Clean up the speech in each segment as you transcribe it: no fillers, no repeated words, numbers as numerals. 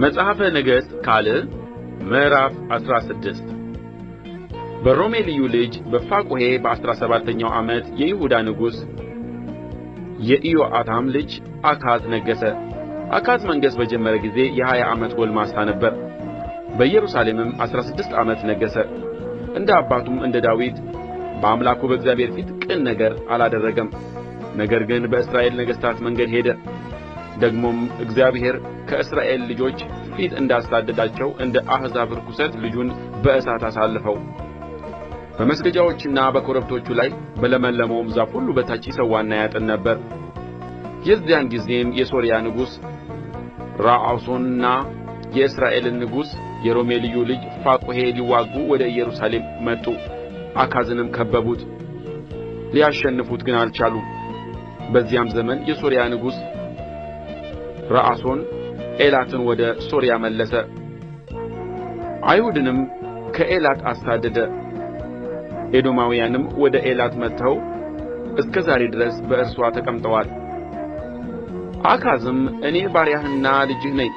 መጽሐፈ ነገሥት ካልዕ ምዕራፍ 16 በሮሜልዩ ልጅ በፋቁሔ በ17ኛው ዓመት የይሁዳ ንጉሥ የኢዮአታም ልጅ አካዝ ነገሠ። አካዝ መንገሥ በጀመረ ጊዜ የ20 ዓመት ጕልማሳ ነበረ። በኢየሩሳሌምም 16 ዓመት ነገሠ። እንደ አባቱም እንደ ዳዊት በአምላኩ በእግዚአብሔር ፊት ቅን ነገር አላደረገም። ነገር ግን በእስራኤል ነገሥታት መንገድ ሄደ። ደግሞም እግዚአብሔር ከእስራኤል ልጆች ፊት እንዳሳደዳቸው እንደ አሕዛብ ርኵሰት ልጁን በእሳት አሳለፈው። በመስገጃዎችና በኮረብቶቹ ላይ በለመለመውም ዛፍ ሁሉ በታች ይሠዋና ያጥን ነበር። የዚያን ጊዜም የሶርያ ንጉሥ ረአሶንና የእስራኤልን ንጉሥ የሮሜልዩ ልጅ ፋቁሔ ሊዋጉ ወደ ኢየሩሳሌም መጡ። አካዝንም ከበቡት፣ ሊያሸንፉት ግን አልቻሉም። በዚያም ዘመን የሶርያ ንጉሥ ረአሶን ኤላትን ወደ ሶርያ መለሰ፣ አይሁድንም ከኤላት አሳደደ። ኤዶማውያንም ወደ ኤላት መጥተው እስከ ዛሬ ድረስ በእርስዋ ተቀምጠዋል። አካዝም እኔ ባሪያህና ልጅህ ነኝ፣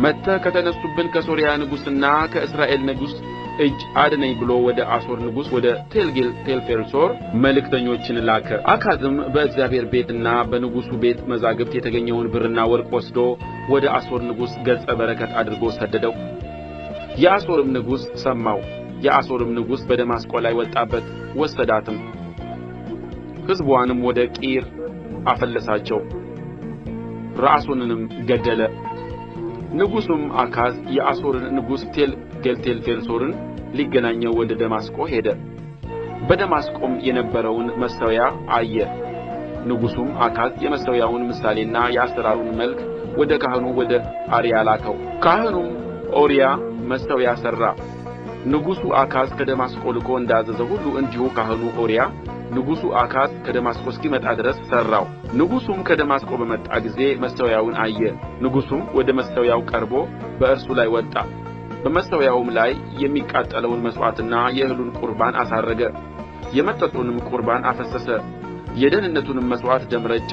መጥተህ ከተነሱብን ከሶርያ ንጉሥና ከእስራኤል ንጉሥ እጅ አድነኝ ብሎ ወደ አሦር ንጉሥ ወደ ቴልጌልቴልፌልሶር መልእክተኞችን ላከ። አካዝም በእግዚአብሔር ቤትና በንጉሡ ቤት መዛግብት የተገኘውን ብርና ወርቅ ወስዶ ወደ አሦር ንጉሥ ገጸ በረከት አድርጎ ሰደደው። የአሦርም ንጉሥ ሰማው። የአሦርም ንጉሥ በደማስቆ ላይ ወጣበት፣ ወሰዳትም፣ ሕዝቧንም ወደ ቂር አፈለሳቸው፣ ረአሶንንም ገደለ። ንጉሡም አካዝ የአሦርን ንጉሥ ቴልጌልቴልፌልሶርን ሊገናኘው ወደ ደማስቆ ሄደ። በደማስቆም የነበረውን መሠዊያ አየ። ንጉሡም አካዝ የመሠዊያውን ምሳሌና የአሠራሩን መልክ ወደ ካህኑ ወደ ኦርያ ላከው። ካህኑም ኦርያ መሠዊያ ሠራ። ንጉሡ አካዝ ከደማስቆ ልኮ እንዳዘዘ ሁሉ እንዲሁ ካህኑ ኦርያ ንጉሡ አካዝ ከደማስቆ እስኪመጣ ድረስ ሠራው። ንጉሡም ከደማስቆ በመጣ ጊዜ መሠዊያውን አየ። ንጉሡም ወደ መሠዊያው ቀርቦ በእርሱ ላይ ወጣ። በመሠዊያውም ላይ የሚቃጠለውን መሥዋዕትና የእህሉን ቍርባን አሳረገ። የመጠጡንም ቍርባን አፈሰሰ። የደኅንነቱንም መሥዋዕት ደም ረጨ።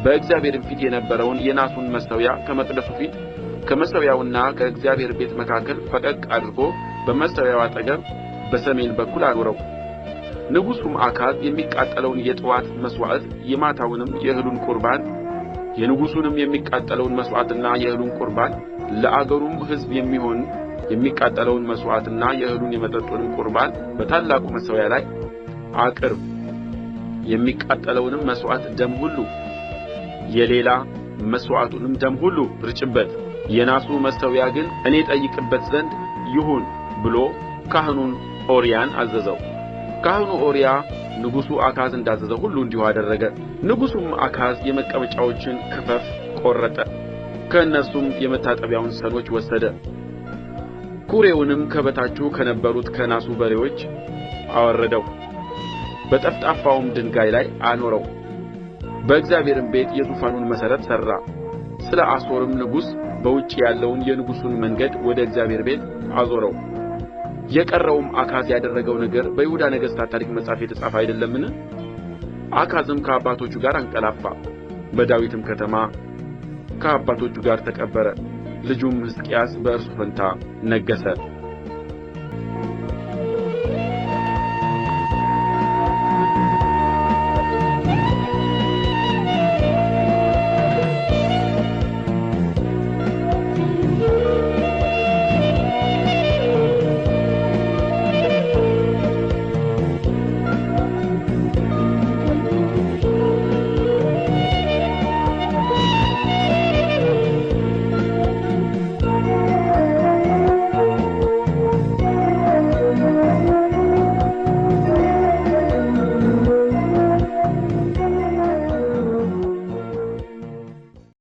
በእግዚአብሔርም ፊት የነበረውን የናሱን መሠዊያ ከመቅደሱ ፊት ከመሠዊያውና ከእግዚአብሔር ቤት መካከል ፈቀቅ አድርጎ በመሠዊያው አጠገብ በሰሜን በኩል አኖረው። ንጉሡም አካዝ የሚቃጠለውን የጥዋት መሥዋዕት የማታውንም የእህሉን ቍርባን የንጉሡንም የሚቃጠለውን መሥዋዕትና የእህሉን ቍርባን ለአገሩም ሕዝብ የሚሆን የሚቃጠለውን መሥዋዕትና የእህሉን የመጠጡንም ቍርባን በታላቁ መሠዊያ ላይ አቅርብ። የሚቃጠለውንም መሥዋዕት ደም ሁሉ የሌላ መሥዋዕቱንም ደም ሁሉ ርጭበት። የናሱ መሠዊያ ግን እኔ ጠይቅበት ዘንድ ይሁን ብሎ ካህኑን ኦርያን አዘዘው። ካህኑ ኦርያ ንጉሡ አካዝ እንዳዘዘው ሁሉ እንዲሁ አደረገ። ንጉሡም አካዝ የመቀመጫዎችን ክፈፍ ቈረጠ፣ ከእነርሱም የመታጠቢያውን ሰኖች ወሰደ። ኵሬውንም ከበታቹ ከነበሩት ከናሱ በሬዎች አወረደው፣ በጠፍጣፋውም ድንጋይ ላይ አኖረው። በእግዚአብሔርም ቤት የዙፋኑን መሠረት ሠራ። ስለ አሦርም ንጉሥ በውጭ ያለውን የንጉሡን መንገድ ወደ እግዚአብሔር ቤት አዞረው። የቀረውም አካዝ ያደረገው ነገር በይሁዳ ነገሥታት ታሪክ መጽሐፍ የተጻፈ አይደለምን? አካዝም ከአባቶቹ ጋር አንቀላፋ፣ በዳዊትም ከተማ ከአባቶቹ ጋር ተቀበረ። ልጁም ሕዝቅያስ በእርሱ ፋንታ ነገሠ።